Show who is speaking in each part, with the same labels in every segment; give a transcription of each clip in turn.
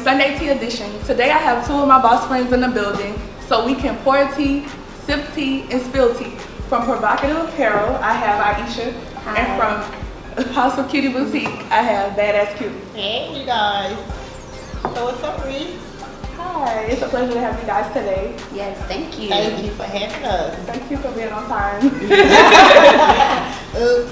Speaker 1: Sunday Tea Edition. Today I have two of my boss friends in the building so we can pour tea, sip tea, and spill tea. From Provocative Apparel, I have Ieshia.
Speaker 2: Hi.
Speaker 1: And from House of Cutie Boutique, I have Badazz Cutie.
Speaker 3: Hey, you guys. So what's up, Reed?
Speaker 1: Hi, it's a pleasure to have you guys today.
Speaker 2: Yes, thank you.
Speaker 3: Thank you for having us.
Speaker 1: Thank you for being on time.
Speaker 3: Oops.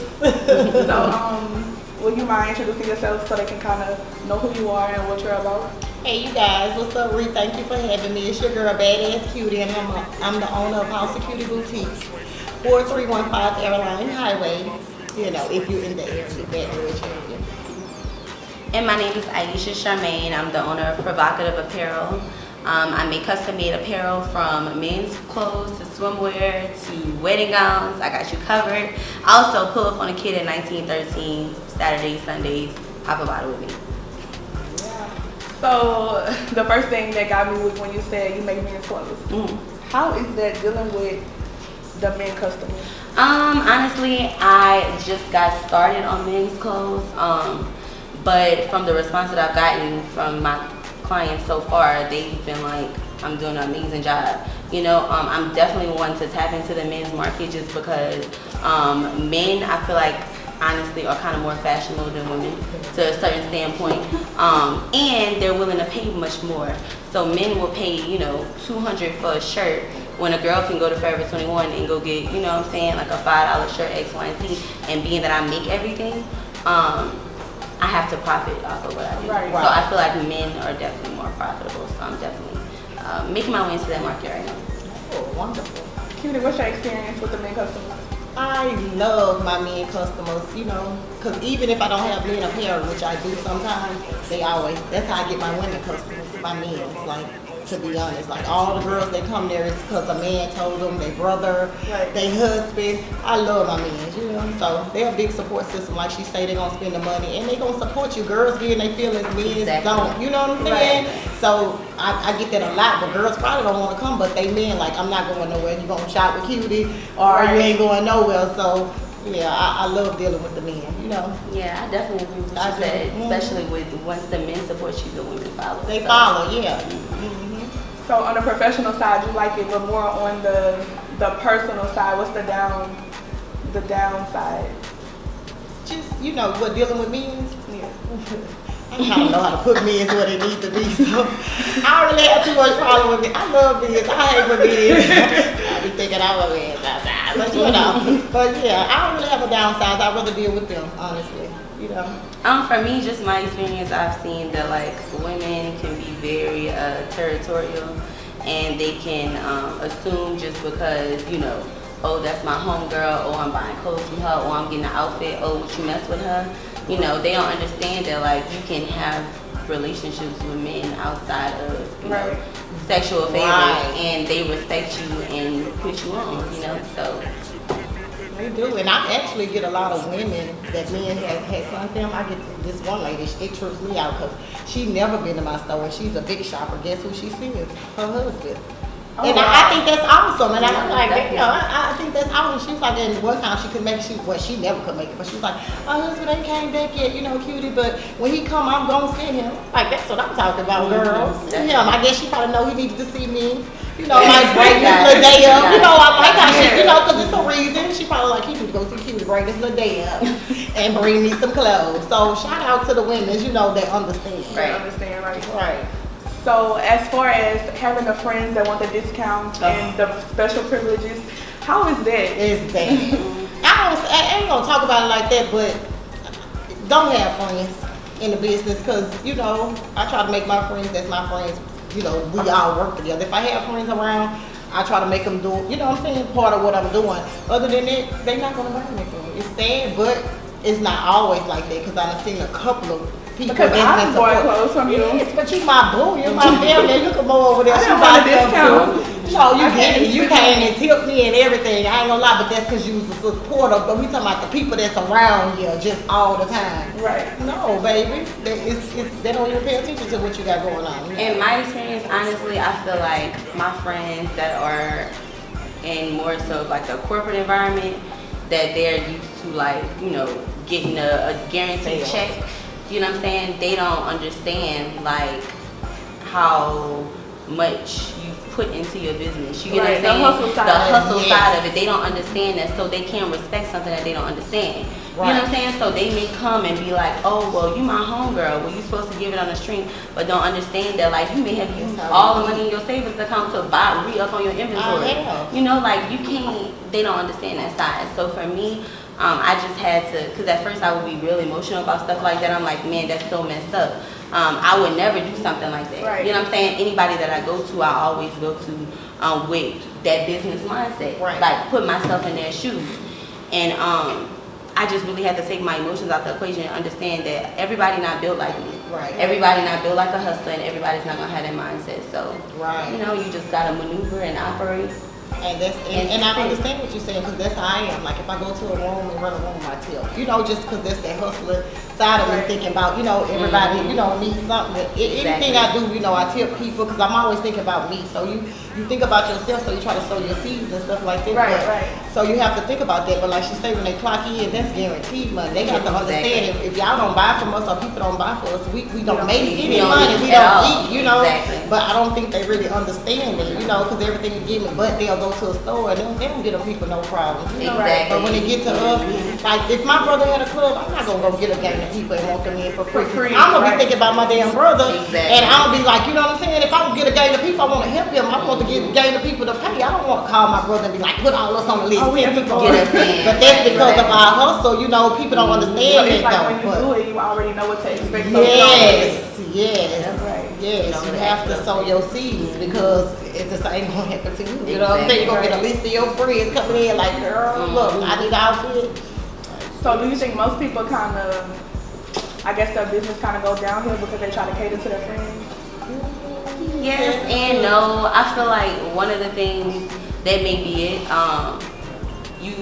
Speaker 1: So, will you mind introducing yourself so they can kind of know who you are and what you're about?
Speaker 3: Hey, you guys. What's up, Reed? Thank you for having me. It's your girl, Badazz Cutie, and I'm the owner of House of Cutie Boutique, 4315 Airline Highway. You know, if you're in the area, that area.
Speaker 2: And my name is Ieshia Charmaine. I'm the owner of Provocative Apparel. I make custom-made apparel from men's clothes to swimwear to wedding gowns. I got you covered. I also pull up on a kid at 1913, Saturdays, Sundays. Pop a bottle with me.
Speaker 1: So, the first thing that got me was when you said you make men's clothes. How is that dealing with the men customers?
Speaker 2: Honestly, I just got started on men's clothes. But from the response that I've gotten from my clients so far, they've been like, I'm doing an amazing job. You know, I'm definitely one to tap into the men's market just because men, I feel like, honestly, are kind of more fashionable than women to a certain standpoint. And they're willing to pay much more. So men will pay, you know, $200 for a shirt when a girl can go to Forever 21 and go get, you know what I'm saying, like a $5 shirt, X, Y, and Z. And being that I make everything, I have to profit off of what I do.
Speaker 1: Right.
Speaker 2: So I feel like men are definitely more profitable. So I'm definitely making my way into that market right now.
Speaker 3: Oh, wonderful.
Speaker 1: Cutie, what's your experience with the men customers?
Speaker 3: I love my men customers, you know, because even if I don't have men apparel, which I do sometimes, that's how I get my women customers, my men. It's like, to be honest, like all the girls that come there is because a man told them, their brother, their husband. I love my men, you know, so they're a big support system. Like she say, they're going to spend the money and they're going to support you. Girls getting their feelings, men don't, you know what I'm saying? So I get that a lot, but girls probably don't want to come, but they men like, I'm not going nowhere. You going to shop with Cutie or you ain't going nowhere. So yeah, I love dealing with the men, you know.
Speaker 2: Yeah, I definitely agree with what you said, especially with once the men support you, the women follow.
Speaker 3: They follow, yeah.
Speaker 1: So on the professional side, you like it, but more on the personal side, what's the downside?
Speaker 3: Just, you know, what dealing with men?
Speaker 1: Yeah.
Speaker 3: I don't know how to put men's where they need to be, so I don't really have too much problem with me. I love men's. I hate with men's. I be thinking I'm a man, but you know. But yeah, I don't really have a downside. I'd rather deal with them, honestly. You know.
Speaker 2: For me, just my experience, I've seen that like women can be very territorial, and they can assume just because, you know, oh, that's my homegirl, oh, I'm buying clothes from her, oh, I'm getting an outfit, oh, would you mess with her? You know, they don't understand that like you can have relationships with men outside of, you know, sexual favors, and they respect you and put you on, you know, so.
Speaker 3: They do, and I actually get a lot of women that men had sent them. I get this one lady, it trips me out because she never been to my store and she's a big shopper. Guess who she sees? Her husband.
Speaker 1: Oh,
Speaker 3: and
Speaker 1: wow.
Speaker 3: I think that's awesome. And I'm like, you know, I think that's awesome. She was like, and one time she could make it, well, she never could make it, but she was like, my husband ain't came back yet, you know, Cutie, but when he come, I'm gonna see him. Like, that's what I'm talking about, girls. I guess she probably know he needed to see me. You know, like break this little day up. You know, I like how she, you know, because it's a reason. She probably like, he need to go see Cutie, break this little day up and bring me some clothes. So shout out to the women, you know, that understand.
Speaker 1: Right. So as far as having the friends that want the discounts and the special privileges, how is that?
Speaker 3: It's bad. I ain't gonna talk about it like that, but don't have friends in the business because, you know, I try to make my friends as my friends. You know, we all work together. If I have friends around, I try to make them do, you know what I'm saying, part of what I'm doing. Other than that, they're not going to buy anything. It's sad, but it's not always like that because I've seen a couple of people
Speaker 1: because I bought clothes from you.
Speaker 3: Yes, but you my boo, you're my family. You can go over there.
Speaker 1: I didn't want a discount.
Speaker 3: No, you didn't. You came and tipped me and everything. I ain't gonna lie, but that's because you was a supporter. But we talking about the people that's around you just all the time.
Speaker 1: Right.
Speaker 3: No, baby. They don't even pay attention to what you got going on.
Speaker 2: In my experience, honestly, I feel like my friends that are in more so like the corporate environment, that they're used to like, you know, getting a guaranteed check. You know what I'm saying? They don't understand like how much you put into your business. You get what I'm
Speaker 1: Right,
Speaker 2: saying?
Speaker 1: the hustle side
Speaker 2: The
Speaker 1: of it,
Speaker 2: hustle
Speaker 3: yes.
Speaker 2: side of it. They don't understand that, so they can't respect something that they don't understand. You know what I'm saying? So they may come and be like, oh, well, you my homegirl. Well, you supposed to give it on the stream, but don't understand that, like, you may have used all the money in your savings account to buy, re-up on your inventory. You know, like, you can't, they don't understand that side. So for me, I just had to, because at first I would be real emotional about stuff like that. I'm like, man, that's so messed up. I would never do something like that.
Speaker 1: Right.
Speaker 2: You know what I'm saying? Anybody that I go to, I always go to with that business mindset.
Speaker 3: Right.
Speaker 2: Like, put myself in their shoes. And I just really had to take my emotions out the equation and understand that everybody not built like me.
Speaker 3: Right.
Speaker 2: Everybody not built like a hustler, and everybody's not gonna have that mindset. So,
Speaker 3: Right.
Speaker 2: you know, you just gotta maneuver and operate.
Speaker 3: And that's and I understand what you're saying, because that's how I am. Like, if I go to a room and run a room, I tell, you know, just because that's that hustler side of me, thinking about, you know, everybody, you know, needs something. Anything I do, you know, I tip people, because I'm always thinking about me. So you think about yourself, so you try to sow your seeds and stuff like that.
Speaker 1: Right,
Speaker 3: but,
Speaker 1: right.
Speaker 3: So you have to think about that. But like she say, when they clock in, that's guaranteed money. They have to understand if y'all don't buy from us or people don't buy from us, we don't make any money. We don't eat, you know. But I don't think they really understand it, you know, because everything is given. But they'll go to a store and they don't get them people no problem. You know?
Speaker 2: Exactly.
Speaker 3: But when they get to us, like if my brother had a club, I'm not gonna go get a gang of people and want them in for free. I'm gonna be thinking about my damn brother, and I'll be like, you know what I'm saying? If I get a gang of people, I want to help him. I want to get a gang of people to pay. I don't want to call my brother and be like, put all us on the list. But that's because of our hustle, you know. People don't understand
Speaker 1: It's
Speaker 3: it
Speaker 1: like
Speaker 3: though.
Speaker 1: when you do it, you already know what to expect. So
Speaker 3: Yes,
Speaker 1: That's right.
Speaker 3: yes. You have to sow your seeds, because it's the same gonna happen to you. You know what I'm saying? You're gonna get a list of your friends coming in like, girl, look, I need an outfit.
Speaker 1: So do you think most people kind of, I guess their business kind of go downhill because they try to cater to their friends?
Speaker 2: Yes and no. I feel like one of the things that may be it, you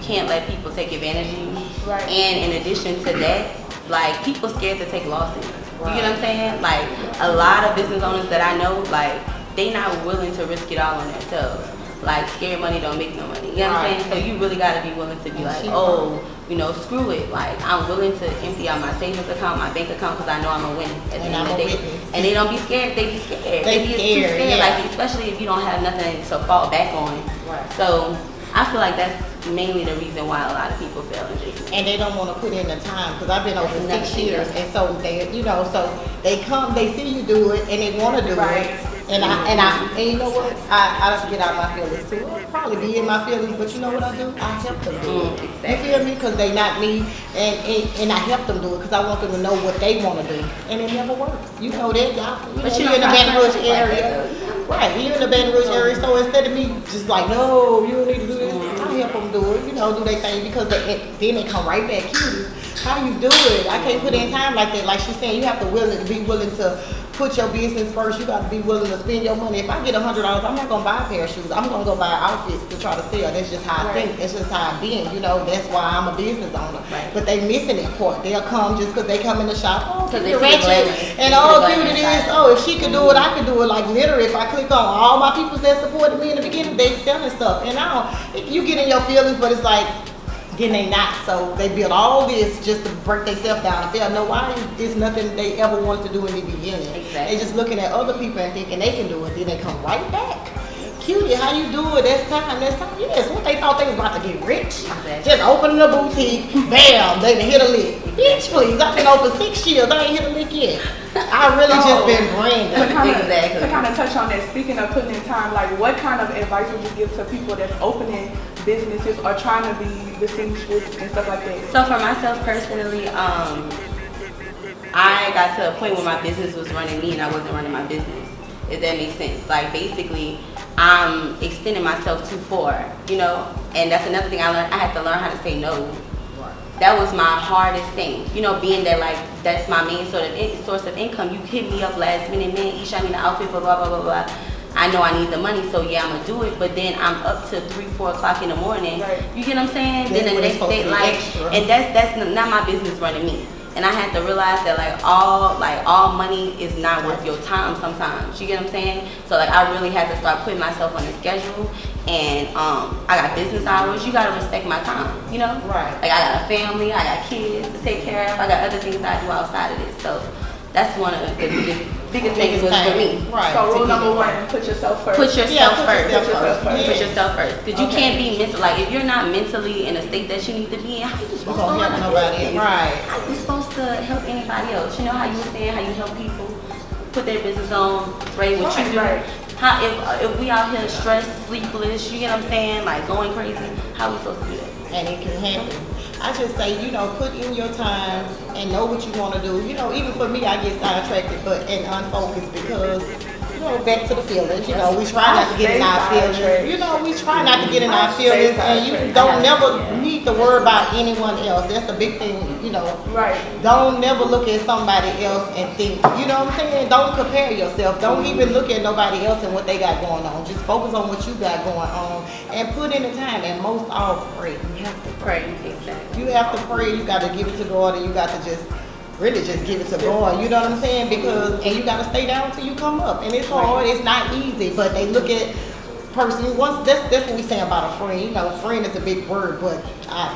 Speaker 2: can't let people take advantage of you.
Speaker 1: Right.
Speaker 2: And in addition to that, like, people scared to take losses. You get what I'm saying? Like, a lot of business owners that I know, like, they not willing to risk it all on themselves. Like, scared money don't make no money. You know what I'm saying? So you really gotta be willing to be like, oh, you know, screw it. Like, I'm willing to empty out my savings account, my bank account, because I know I'm gonna win at the end of the day. And they don't be scared. They be scared. They be too scared. Like, especially if you don't have nothing to fall back on.
Speaker 3: Right.
Speaker 2: So I feel like that's mainly the reason why a lot of people fail in business.
Speaker 3: And they don't want to put in the time, because I've been over 6 years, and so they, you know, so they come, they see you do it, and they want to do it. And you know what? I don't get out of my feelings too. I'll probably be in my feelings, but you know what I do? I help them do it.
Speaker 2: Exactly.
Speaker 3: You feel me? Because they not me, and I help them do it because I want them to know what they want to do, and it never works. You know that, y'all.
Speaker 2: But
Speaker 3: you're in the Baton Rouge area, right? You're in the Baton Rouge area, so instead of me just like, no, you don't need to do this, I help them do it. You know, do their thing, because then they come right back. Cutie, how you do it? I can't put in time like that. Like she's saying, you have to be willing to put your business first. You got to be willing to spend your money. If I get $100, I'm not gonna buy a pair of shoes. I'm gonna go buy outfits to try to sell. That's just how I think. That's just how I've been. You know, that's why I'm a business owner. But they missing that part. They'll come just because they come in the shop. Oh, cute, they ratchet, and oh, cute it is. Oh, if she could do it, I could do it. Like literally, if I click on all my people that supported me in the beginning, they selling stuff. And now you get in your feelings, but it's like, then they not. So they build all this just to break themselves down. If they don't know why, it's nothing they ever wanted to do in the beginning. They just looking at other people and thinking they can do it. Then they come right back. Cutie, how you do it? That's time. Yes, what they thought they was about to get rich. Just opening a boutique, bam, they done hit a lick. Bitch, please, I've been open 6 years. I ain't hit a lick yet. I really just been branding.
Speaker 1: To kind of touch on that, speaking of putting in time, like what kind of advice would you give to people that's opening businesses or trying to be distinguished and stuff like that?
Speaker 2: So for myself personally, I got to a point where my business was running me and I wasn't running my business, if that makes sense. Like basically, I'm extending myself too far, you know? And that's another thing I learned. I had to learn how to say no. That was my hardest thing, you know, being that like that's my main source of income. You hit me up last minute, man, Ieshia, I need an outfit for blah blah blah blah. I know I need the money, so yeah, I'm gonna do it. But then I'm up to 3, 4 o'clock in the morning. You get what I'm saying?
Speaker 3: That's
Speaker 2: then the next day, like, and that's not my business running me. And I had to realize that all money is not worth your time sometimes. You get what I'm saying? So like I really had to start putting myself on a schedule. And I got business hours. You gotta respect my time, you know?
Speaker 3: Right.
Speaker 2: Like I got a family, I got kids to take care of. I got other things I do outside of this. So that's one of the biggest biggest thing was for me.
Speaker 3: Right.
Speaker 1: So rule number one, put yourself first.
Speaker 2: Put yourself first.
Speaker 3: Yes.
Speaker 2: Put yourself first. Because you can't be mental. Like, if you're not mentally in a state that you need to be in, how you supposed to
Speaker 3: help
Speaker 2: run a
Speaker 3: nobody?
Speaker 2: business?
Speaker 3: Right.
Speaker 2: How you supposed to help anybody else? You know how you were saying how you help people put their business on, right? What you do.
Speaker 1: Right.
Speaker 2: How if we out here stressed, sleepless, you get what I'm saying? Like going crazy, how we supposed to do that?
Speaker 3: And it can happen. I just say, put in your time and know what you want to do. Even for me, I get sidetracked and unfocused because, back to the feelings. We try not to get in our feelings. We try not to get in our feelings, and you don't never need to worry about anyone else. That's the big thing,
Speaker 1: Right.
Speaker 3: Don't never look at somebody else and think, you know what I'm saying? Don't compare yourself. Don't even look at nobody else and what they got going on. Just focus on what you got going on and put in the time. And most all, pray. You have to pray.
Speaker 2: Exactly.
Speaker 3: You have to pray. You got to give it to God, and you got to just really just give it to God. You know what I'm saying? And you got to stay down until you come up. And it's hard. It's not easy. But they look at person. That's what we say about a friend. Friend is a big word, but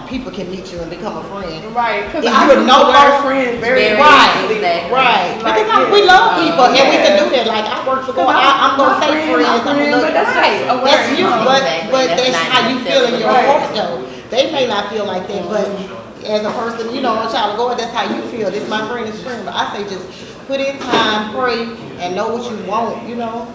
Speaker 3: people can meet you and become a friend.
Speaker 1: Right. Because
Speaker 3: I
Speaker 1: would know our friends
Speaker 2: very
Speaker 3: right.
Speaker 2: exactly.
Speaker 3: Right.
Speaker 1: Like,
Speaker 3: because we love people, and we can do that. Like, I work for God. I'm gonna say friends.
Speaker 1: But that's right.
Speaker 3: That's you. But that's how you feel in your heart, though. They may not feel like that, but as a person, a child of God, that's how you feel. This my friend is friend. But I say just put in time, pray, and know what you want,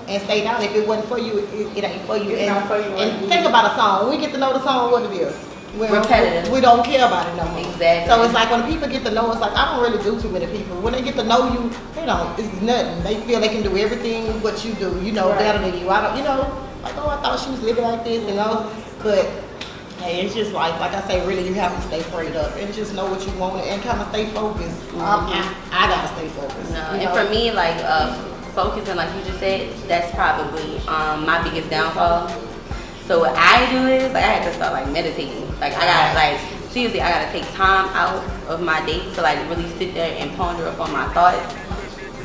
Speaker 3: and stay down. If it wasn't for you, it ain't for you.
Speaker 1: It's not for you.
Speaker 3: And think about a song. When we get to know the song, what it is.
Speaker 2: Repetitive.
Speaker 3: We don't care about it no more.
Speaker 2: Exactly.
Speaker 3: So it's like when people get to know us, like I don't really do too many people. When they get to know you, they don't. It's nothing. They feel they can do everything what you do. Better than you. I don't. Like I thought she was living like this, But hey, it's just life. Like I say, really, you have to stay prayed up and just know what you want and kind of stay focused. I gotta stay focused.
Speaker 2: No, and for me, like focusing, like you just said, that's probably my biggest downfall. So what I do is, like, I had to start like meditating. Like I gotta seriously, I gotta take time out of my day to like really sit there and ponder upon my thoughts,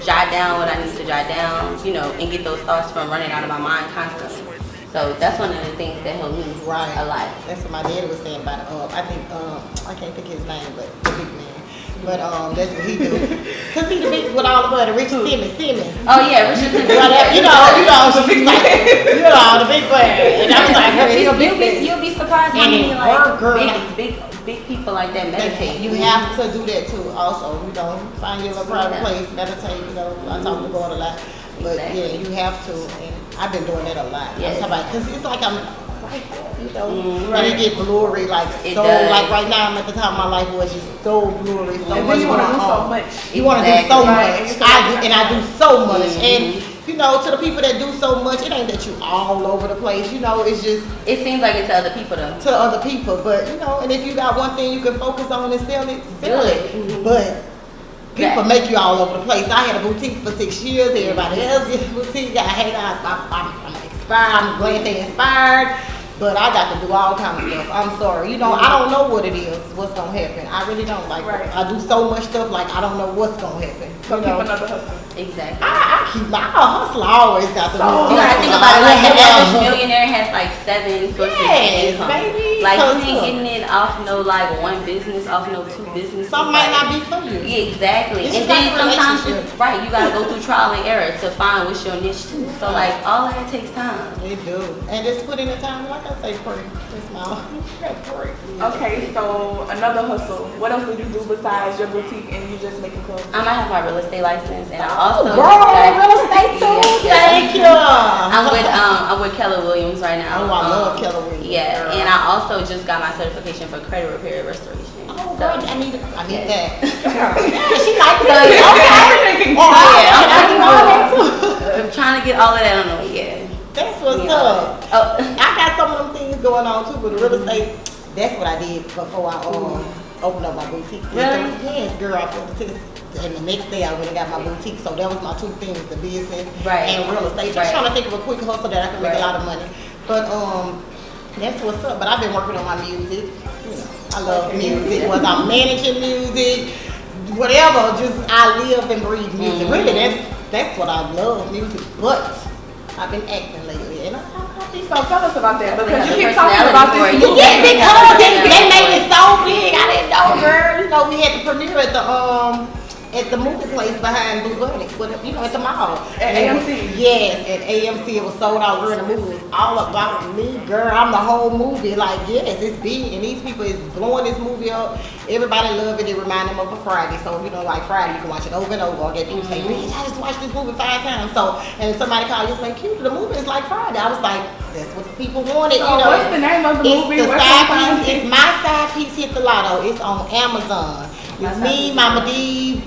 Speaker 2: jot down what I need to jot down, and get those thoughts from running out of my mind constantly. So that's one of the things that helped me a lot.
Speaker 3: That's what my daddy was saying about I think I can't think his name, but the big man. But that's what he do. Cause he the big with all the money, Richard Simmons.
Speaker 2: Oh yeah, Richard Simmons.
Speaker 3: The big man. The big man. And I was like,
Speaker 2: you'll be surprised how many like big people like that meditate.
Speaker 3: You have to do that too. Also, find your little private place, meditate. I talk to God a lot, but yeah, you have to. And I've been doing that a lot.
Speaker 2: Yes.
Speaker 3: I'm talking about because it's like I'm right there,
Speaker 2: Right.
Speaker 3: And you get glory like
Speaker 2: it
Speaker 3: so.
Speaker 2: Does.
Speaker 3: Like right now, I'm at the top of my life where it's just so glory, so
Speaker 1: and
Speaker 3: much.
Speaker 1: then you want to do so
Speaker 3: on.
Speaker 1: much.
Speaker 3: You want to do so
Speaker 1: Right.
Speaker 3: much. I do so much, and to the people that do so much, it ain't that you all over the place. It's just
Speaker 2: it seems like it's to other people though.
Speaker 3: to other people, but and if you got one thing you can focus on and sell it. But people make you all over the place. I had a boutique for 6 years. Everybody else gets a boutique. I'm inspired. I'm glad they inspired. But I got to do all kinds of stuff. I'm sorry. I don't know what it is, what's going to happen. I really don't. Like, I do so much stuff, like, I don't know what's going to happen.
Speaker 1: So keep another hustle.
Speaker 2: Exactly.
Speaker 3: I keep my hustle always got to do.
Speaker 2: You gotta think about it, like the average millionaire has like 7 sources of
Speaker 3: Yes,
Speaker 2: income.
Speaker 3: baby.
Speaker 2: Like you ain't getting it off no like one business, off no 2 businesses.
Speaker 3: Some might not be for you.
Speaker 2: Yeah, exactly.
Speaker 3: It's
Speaker 2: And
Speaker 3: just
Speaker 2: then
Speaker 3: like a
Speaker 2: sometimes
Speaker 3: relationship.
Speaker 2: right, you gotta go through trial and error to find what's your niche too. So like all that takes time.
Speaker 3: They do. And just put in the time, like I say, pray. That's my pray.
Speaker 1: Okay, so another hustle. What else do you do besides your boutique and you just making clothes?
Speaker 2: I have my real estate license and I also
Speaker 3: real estate too. Thank you.
Speaker 2: I'm with Keller Williams right now.
Speaker 3: Oh, I love Keller Williams.
Speaker 2: Yeah,
Speaker 3: girl.
Speaker 2: and I also just got my certification for credit repair and restoration.
Speaker 3: Oh,
Speaker 2: So-
Speaker 3: God, I need that.
Speaker 2: Yeah,
Speaker 3: She like
Speaker 2: So,
Speaker 3: that.
Speaker 2: yeah.
Speaker 3: Okay.
Speaker 2: I'm trying to get all of that on the way. Yeah.
Speaker 3: That's what's
Speaker 2: Yeah.
Speaker 3: up.
Speaker 2: Oh,
Speaker 3: I got some of them things going on too with the real estate. That's what I did before I opened up my boutique.
Speaker 2: Really?
Speaker 3: Yes, girl. I filled the test. And the next day I went and got my boutique. So that was my 2 things, the business and real estate. Just trying to think of a quick hustle that I can make a lot of money. But that's what's up. But I've been working on my music. I love music. Whether I'm managing music, whatever, just I live and breathe music. Really, that's what I love, music. But I've been acting lately, and I
Speaker 1: So tell us about that because you
Speaker 2: The
Speaker 1: keep talking
Speaker 2: personality
Speaker 1: about
Speaker 2: for
Speaker 1: this.
Speaker 2: you.
Speaker 3: yeah, because they made it so big. I didn't know, girl. We had the premiere at the movie place behind Blue Bunny, you know, at the mall.
Speaker 1: At AMC.
Speaker 3: Yes, at AMC. It was sold out during the movie. It's all about me, girl. I'm the whole movie. Like, yes, it's big. And these people is blowing this movie up. Everybody love it. It remind them of a Friday. So, you know, like Friday, you can watch it over and over. Or get people say, bitch, I just watched this movie 5 times. So, and somebody called you and say, cute, the movie is like Friday. I was like, that's what the people wanted.
Speaker 1: So
Speaker 3: you know,
Speaker 1: what's the name of the movie?
Speaker 3: The side piece. It's My Side Piece Hit the Lotto. It's on Amazon. It's me, Mama D,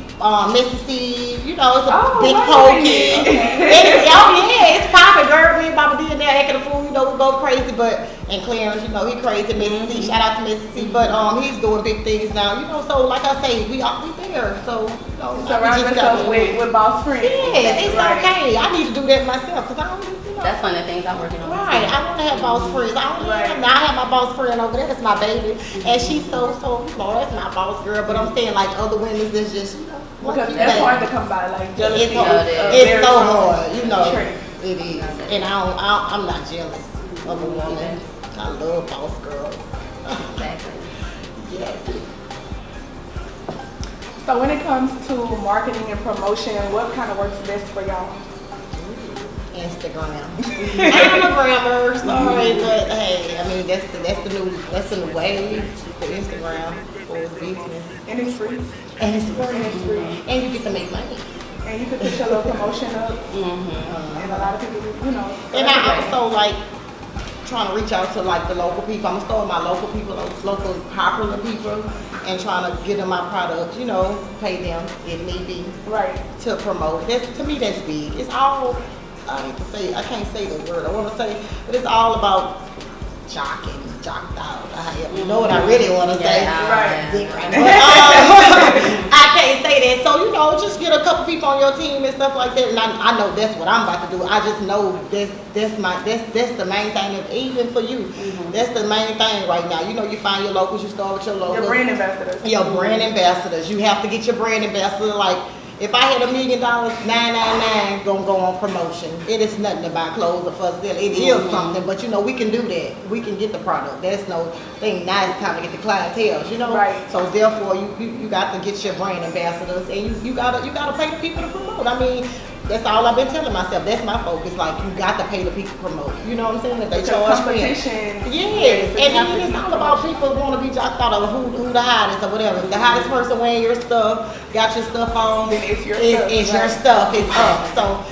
Speaker 3: Missy C, you know, it's a big pole kid. It's popping, girl. Me and Mama D in there acting a fool, you know, we go crazy, but, and Clarence, you know, he crazy, Missy C, shout out to Missy C, but he's doing big things now, you know, so like I say, we there, so, you know.
Speaker 1: Surround yourself with boss friends.
Speaker 3: Yeah, it's okay. I need to do that myself, because I don't, you know.
Speaker 2: That's one of the things I'm working on.
Speaker 3: Right, I want to have boss friends. I have my boss friend over there, that's my baby, and she's so, you know, that's my boss girl, but I'm saying like other women is just, you know.
Speaker 1: Because that's hard to come by, like jealousy.
Speaker 3: It's so hard, you know. It is, and I'm not jealous of a woman. I love boss girls.
Speaker 2: Exactly.
Speaker 3: Yes.
Speaker 1: So when it comes to marketing and promotion, what kind of works best for y'all?
Speaker 3: Instagram. I'm a grammar, sorry, but hey, I mean that's the new wave for Instagram for business.
Speaker 1: And it's free.
Speaker 3: And it's free. And you get to make money.
Speaker 1: And you can put your little promotion up. And a lot of people, you know.
Speaker 3: And I also like trying to reach out to like the local people. I'm gonna start with my local people, local popular people, and trying to get them my product, you know, pay them if need be.
Speaker 1: Right. To
Speaker 3: promote. To me that's big. It's all, I can't say the word I want to say, but it's all about jocked out. You know what I really want to say.
Speaker 1: Right.
Speaker 3: I can't say that. So, you know, just get a couple people on your team and stuff like that. And I know that's what I'm about to do. I just know that's the main thing. Even for you, that's the main thing right now. You know, you find your locals, you start with your locals.
Speaker 1: Your brand ambassadors.
Speaker 3: Your brand ambassadors. You have to get your brand ambassador. Like, if I had $1 million, $999 gonna go on promotion. It is nothing to buy clothes or for sale. It is something, but you know we can do that. We can get the product. There's no thing. Now it's time to get the clientele. You know.
Speaker 1: Right.
Speaker 3: So therefore, you got to get your brand ambassadors, and you gotta pay the people to promote. I mean, that's all I've been telling myself. That's my focus. Like, you got to pay the people to promote. You know what I'm saying? If they charge
Speaker 1: competition.
Speaker 3: Yes. And then it's all about people want to be jocked out of who the hottest or whatever. If the hottest person wearing your stuff, got your stuff on,
Speaker 1: then it's your
Speaker 3: stuff. It's up. So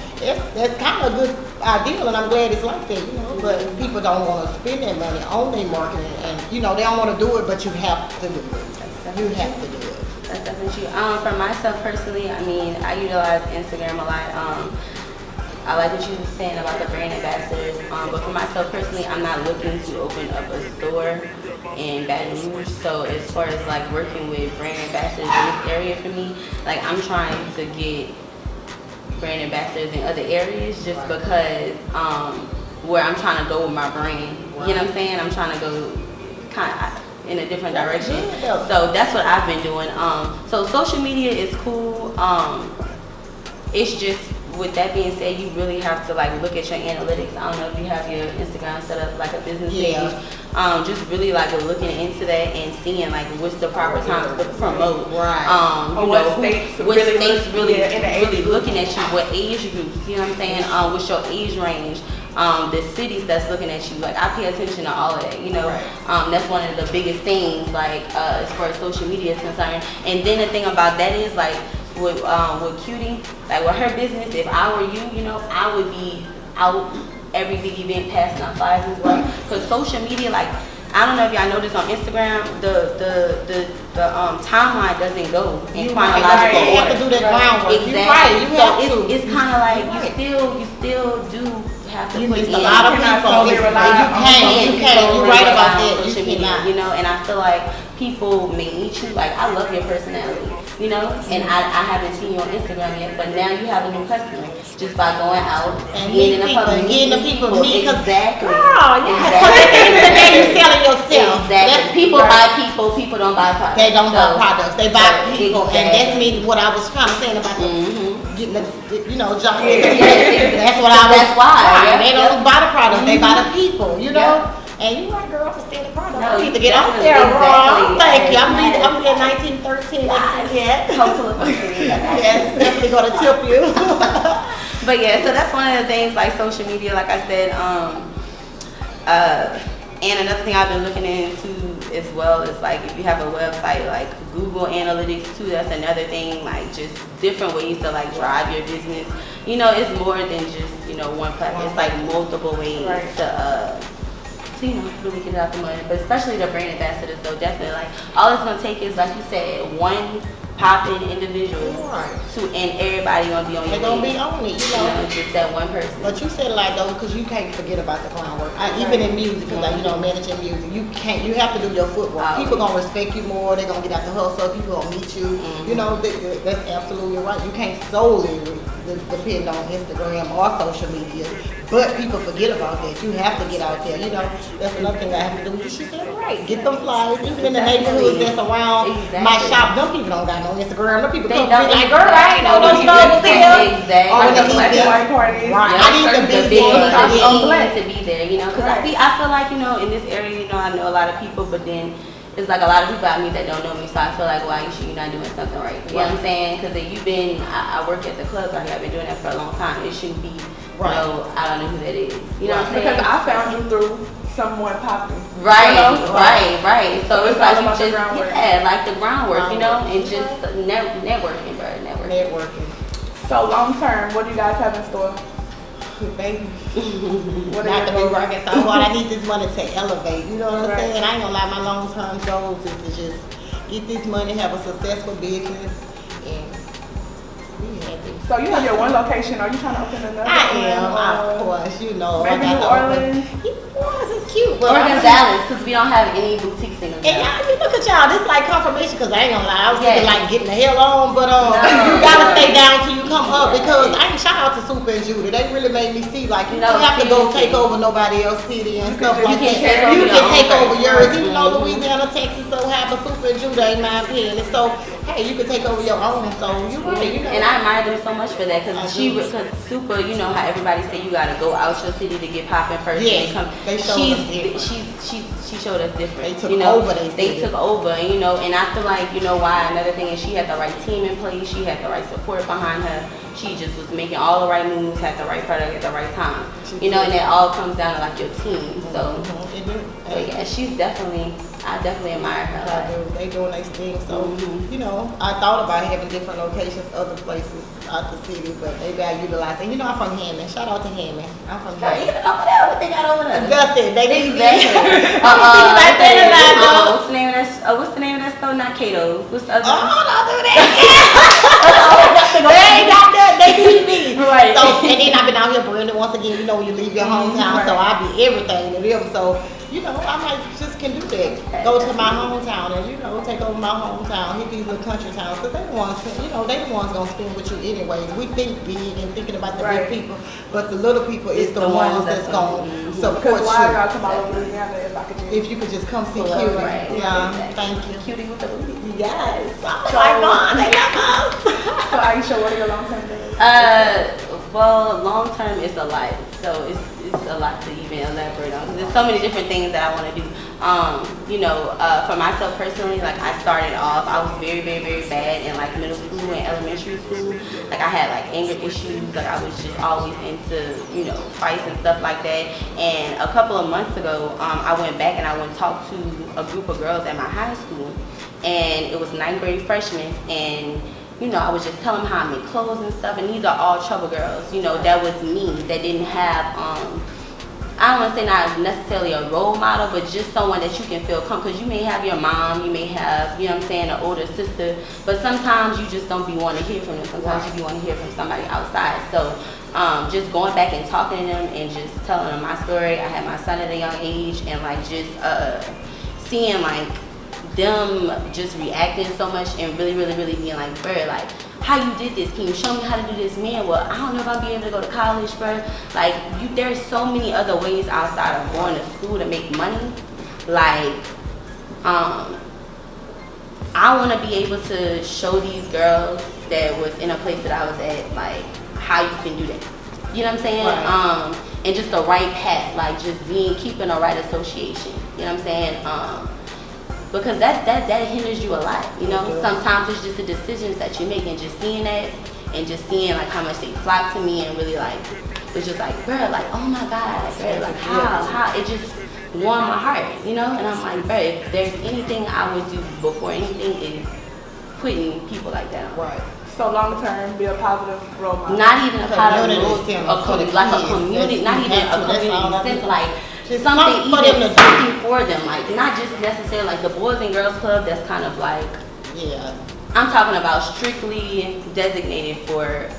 Speaker 3: that's kind of a good idea, and I'm glad it's like that, you know. But people don't want to spend that money on their marketing, and you know they don't want to do it, but you have to do it. You have to do it.
Speaker 2: That's definitely true. For myself personally, I mean, I utilize Instagram a lot. I like what you were saying about the brand ambassadors. But for myself personally, I'm not looking to open up a store in Baton Rouge. So as far as like working with brand ambassadors in this area for me, like I'm trying to get brand ambassadors in other areas just because where I'm trying to go with my brand. You know what I'm saying? I'm trying to go kind of in a different direction. So that's what I've been doing. So social media is cool. It's just, with that being said, you really have to like look at your analytics. I don't know if you have your Instagram set up like a business page. Just really like looking into that and seeing like what's the proper time to promote.
Speaker 3: Right.
Speaker 1: What states
Speaker 2: really looking at you, what age groups, you know what I'm saying? What's your age range? The cities that's looking at you, like I pay attention to all of that, you know. That's one of the biggest things, like as far as social media is concerned. And then the thing about that is like with Cutie, like with her business, if I were you, you know, I would be out every big event passing out flyers and stuff. Because social media, like I don't know if y'all noticed on Instagram, the timeline doesn't go in chronological order.
Speaker 3: You have to do that groundwork.
Speaker 2: Exactly.
Speaker 3: You have to.
Speaker 2: It's kind of like you still do have to put in
Speaker 3: a lot of people. You can't. You're right about that. You cannot.
Speaker 2: You know, and I feel like people may meet you. Like I love your personality, you know, and I haven't seen you on Instagram yet, but now you have a new customer just by going out and getting the public,
Speaker 3: getting the people.
Speaker 2: Exactly.
Speaker 3: Girl, yeah. You're selling yourself.
Speaker 2: Exactly. People buy people. People don't buy products.
Speaker 3: They don't buy products. They buy people, and that's me. What I was kind of saying about getting the, you know, job. That's what I was.
Speaker 2: That's why.
Speaker 3: They don't buy the product. They buy the people. You know. And you right, girl, I'm a standing product.
Speaker 2: No,
Speaker 3: I need to get out
Speaker 2: definitely,
Speaker 3: there,
Speaker 2: exactly.
Speaker 3: bro. Thank you.
Speaker 2: Yes.
Speaker 3: I'm being 1913 next year.
Speaker 2: Hopefully.
Speaker 3: Yes, definitely gonna tip you.
Speaker 2: But yeah, so that's one of the things, like social media, like I said. And another thing I've been looking into as well is like if you have a website, like Google Analytics too. That's another thing, like just different ways to like drive your business. You know, it's more than just one platform. It's like multiple ways to you know really get it out the mud. But especially the brand ambassadors, though, definitely like all it's gonna take is like you said, one popping individual and everybody gonna be on your
Speaker 3: They're gonna be on it,
Speaker 2: you know, just that one person.
Speaker 3: But you said like though, because you can't forget about the groundwork. Even in music, because like managing music, you have to do your footwork. People gonna respect you more. They're gonna get out the hustle. People gonna meet you. You know, that's absolutely right. You can't solely depend on Instagram or social media. But people forget about that. You have to get out there. You know, that's another thing I have to do. She said right. Get them flyers. Even in the neighborhoods that's around my shop, them people don't got no Instagram. Them people come be like, girl, I ain't know no stuff was here.
Speaker 2: Exactly.
Speaker 3: Or the
Speaker 1: white parties.
Speaker 3: Right. I need to be there.
Speaker 2: To be there, you know, because I feel like, you know, in this area, you know, I know a lot of people, but then it's like a lot of people I meet that don't know me, so I feel like, well, you're not doing something right. You know what I'm saying? Because you've been, I work at the club out here, I've been doing that for a long time. It shouldn't be, you know, I don't know who that is. You know what I'm saying?
Speaker 1: Because I found you through someone popping.
Speaker 2: Right,
Speaker 1: you know?
Speaker 2: right. So it's like you just, like the groundwork, you know, and just networking, bro,
Speaker 3: Networking.
Speaker 1: So long term, what do you guys have in store?
Speaker 3: Baby. Not to be working so hard. I need this money to elevate. You know what I'm saying? I ain't gonna lie, my long term goals is to just get this money, have a successful business, and be happy.
Speaker 1: So you have your one location. Are you trying to open another?
Speaker 3: I am, of course. You know,
Speaker 1: maybe
Speaker 3: I
Speaker 1: New
Speaker 3: got
Speaker 1: Orleans.
Speaker 3: It's cute. But
Speaker 2: or Gonzales, because we don't have any boutiques in
Speaker 3: and y'all, you look at y'all, this like confirmation, because I ain't gonna lie, I was thinking like getting the hell on, but you gotta stay down till you come up, because I ain't shout out to Super and Judah. They really made me see like you don't have to go take over nobody else's city and stuff like that. You can take over yours, even though Louisiana, Texas so high, but Super and Judah ain't my opinion. And so hey, you can take over your own, so you're right. You know?
Speaker 2: And I admire them so much for that, because Super, you know how everybody say you gotta go out your city to get popping first.
Speaker 3: Yes, they showed us different.
Speaker 2: She showed us different.
Speaker 3: They took
Speaker 2: over.
Speaker 3: over.
Speaker 2: They took over, you know, and I feel like, you know, why another thing is she had the right team in place. She had the right support behind her. She just was making all the right moves, had the right product at the right time. You know, and it all comes down to like your team. So, yeah, she's definitely. I definitely admire her.
Speaker 3: I do. They doing their thing. So, you know, I thought about having different locations, other places out the city, but maybe I utilize it. You know, I'm from Hammond. Shout out to Hammond. I'm from Hammond.
Speaker 2: Even over there, what they got over there?
Speaker 3: Nothing. They need
Speaker 2: exactly. What's the name of that store? Not Cato's. What's the other one?
Speaker 3: Oh, don't do that. They ain't got that. They need me.
Speaker 2: Right.
Speaker 3: So, and then I've been out here, Brandon, once again, you know, when you leave your hometown, so I be everything to them. So, you know, I might just can do that. Go to my hometown and, you know, take over my hometown, hit these little country towns, because they the ones, you know, they the ones gonna spend with you anyways. We think big and thinking about the big people, but the little people is the ones that's gonna support you.
Speaker 1: Why y'all come all over Louisiana
Speaker 3: if you could just come see Cutie.
Speaker 2: Right.
Speaker 3: Yeah, thank you.
Speaker 2: Cutie with the booty.
Speaker 3: Yes. They love us.
Speaker 1: So Ieshia, what are your long-term goals?
Speaker 2: Well, long term is a lot, so it's a lot to even elaborate on. There's so many different things that I want to do. You know, for myself personally, like I started off, I was very, very, very bad in like middle school and elementary school. Like I had like anger issues. Like I was just always into, you know, fights and stuff like that. And a couple of months ago, I went back and I went and talked to a group of girls at my high school, and it was 9th grade freshmen, and you know, I was just telling them how I make clothes and stuff, and these are all trouble girls. You know, that was me. That didn't have, I don't want to say not necessarily a role model, but just someone that you can feel comfortable. Because you may have your mom, you may have, you know what I'm saying, an older sister, but sometimes you just don't be wanting to hear from them. Sometimes you be wanting to hear from somebody outside. So just going back and talking to them and just telling them my story. I had my son at a young age, and like just seeing like them just reacting so much and really, really, really being like, bro, like, how you did this? Can you show me how to do this? Man, well, I don't know if I'll be able to go to college, bro. Like, there's so many other ways outside of going to school to make money. Like, I want to be able to show these girls that was in a place that I was at, like, how you can do that. You know what I'm saying?
Speaker 3: Right.
Speaker 2: and just the right path, like just keeping a right association. You know what I'm saying? Because that hinders you a lot. You know, sometimes it's just the decisions that you make, and just seeing that, and just seeing like how much they flock to me, and really like it's just like, girl, like oh my God, girl, like how it just warmed my heart, you know. And I'm like, bro, if there's anything I would do before anything is putting people like that on.
Speaker 3: Right.
Speaker 1: So long term, be a positive role model.
Speaker 2: Not even a positive role, like a community, not even a community sense, like something for them, like not just necessarily like the Boys and Girls Club. That's kind of like,
Speaker 3: yeah.
Speaker 2: I'm talking about strictly designated for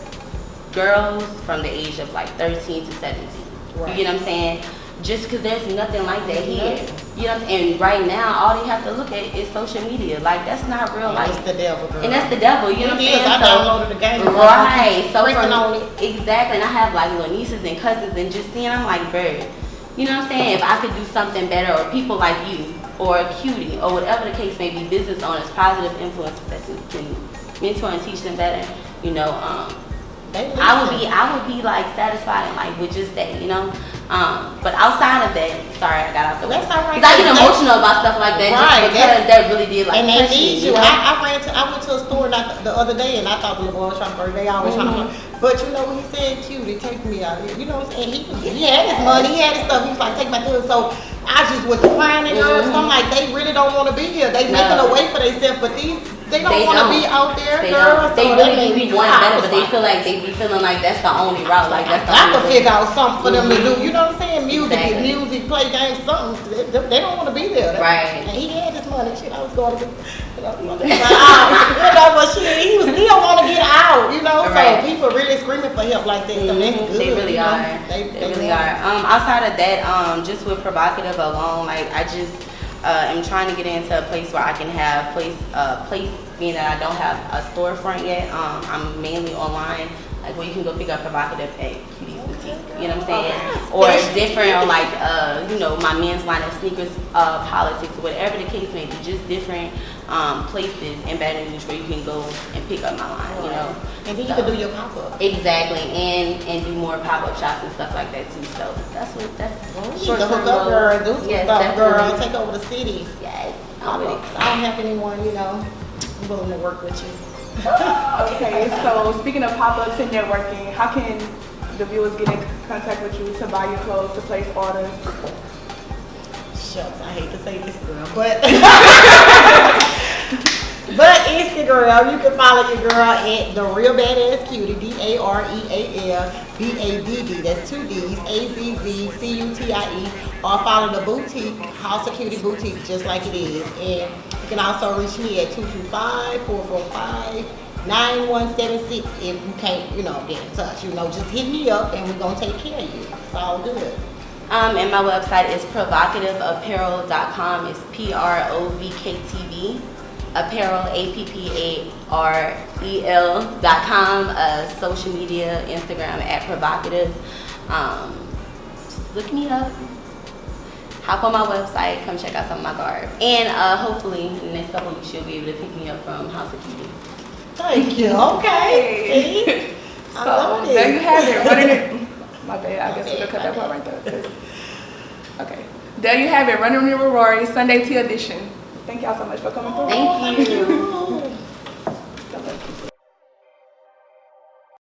Speaker 2: girls from the age of like 13 to 17. Right. You know what I'm saying? Just because there's nothing like that here. You know, and right now, all you have to look at is social media. Like, that's not real life.
Speaker 3: It's the devil, girl.
Speaker 2: And that's the devil, you know what I'm saying?
Speaker 3: I downloaded the game.
Speaker 2: Right. So exactly. And I have like little nieces and cousins, and just seeing, I'm like, bird. You know what I'm saying? If I could do something better, or people like you, or Cutie, or whatever the case may be, business owners, positive influences that can mentor and teach them better, you know, I would be like satisfied and like with just that, you know. But outside of that, sorry, I got off the way.
Speaker 3: That's all right.
Speaker 2: Because I get emotional about stuff like that,
Speaker 3: right,
Speaker 2: just because that really did like.
Speaker 3: And they need you.
Speaker 2: Know?
Speaker 3: I went to a store the other day, and I thought the little boy was trying to. They always trying to. But you know, he said, "Cutie, take me out here." You know what I'm saying? He had his money, he had his stuff. He was like, "Take my goods." So I just with the crying girls, I'm like, they really don't want to be here. They making a way for themselves, but they don't want to be out there, girls.
Speaker 2: They really be wanting better, but they feel like they be feeling like that's the only route. Like that's the
Speaker 3: I have to figure out something for them to do. You know what I'm saying?
Speaker 2: Music,
Speaker 3: play games, something. They don't want to be there.
Speaker 2: Right.
Speaker 3: And he had his money. Shit, I was going to be. You know, but shit, he don't want to get out. You know, so people really screaming for help like this. So that's good.
Speaker 2: They really are. They really are. Outside of that, just with Provocative alone, like I just am trying to get into a place where I can have place being that I don't have a storefront yet. I'm mainly online, like where you can go pick up Provocative at Cutie's Boutique. You know what I'm saying? Or different, or like you know, my men's line of sneakers, politics, whatever the case may be, just different places in Baton Rouge where you can go and pick up my line. You know,
Speaker 3: and then you can do your pop up.
Speaker 2: Exactly, and do more pop up shops and stuff like that too. So that's
Speaker 3: short term goal. Girl, do some stuff, girl. Take over the city.
Speaker 2: Yes,
Speaker 3: I don't have anyone, you know, willing to work with you.
Speaker 1: Okay, so speaking of pop-ups and networking, how can the viewers get in contact with you to buy your clothes, to place orders?
Speaker 3: Shucks, I hate to say this, girl, but Instagram, you can follow your girl at The Real Badazz Cutie, DarealBadd, that's 2 D's, AZZCutie, or follow the boutique, House of Cutie Boutique, just like it is. And you can also reach me at 225-445-9176 if you can't, you know, get in touch. You know, just hit me up and we're gonna take care of you. It's all good.
Speaker 2: And my website is provocativeapparel.com. It's PROVKTV. Apparel, APPAREL.com. Social media, Instagram at Provocative. Just look me up. Hop on my website. Come check out some of my garb. And hopefully in the next couple of weeks you'll be able to pick me up from House of Cutie.
Speaker 3: Thank you. Okay.
Speaker 1: So there you have it. Running it. My bad. I guess we could cut that part right there. Okay. There you have it. Runnin It With Rari, Sunday Tea edition. Thank y'all so much for coming through.
Speaker 2: Thank you.